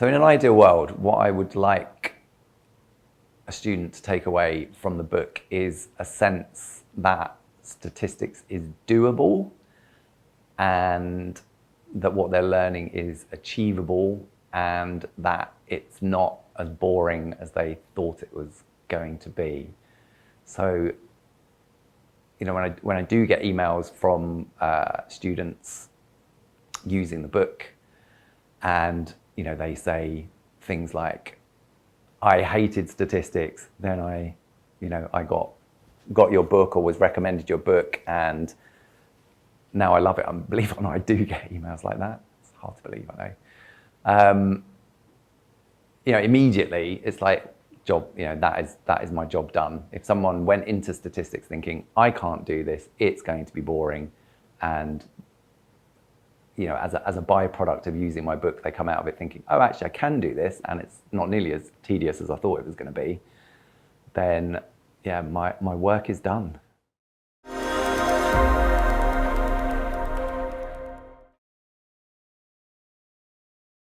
So in an ideal world, what I would like a student to take away from the book is a sense that statistics is doable and that what they're learning is achievable and that it's not as boring as they thought it was going to be. So, you know, when I do get emails from students using the book and, you know, they say things like, I hated statistics, then I got your book or was recommended your book and now I love it. Believe it or not, I do get emails like that. It's hard to believe, I know. You know, immediately it's like, job, you know, that is my job done. If someone went into statistics thinking, I can't do this, it's going to be boring, and you know, as a byproduct of using my book, they come out of it thinking, oh, actually, I can do this, and it's not nearly as tedious as I thought it was going to be, then, yeah, my work is done.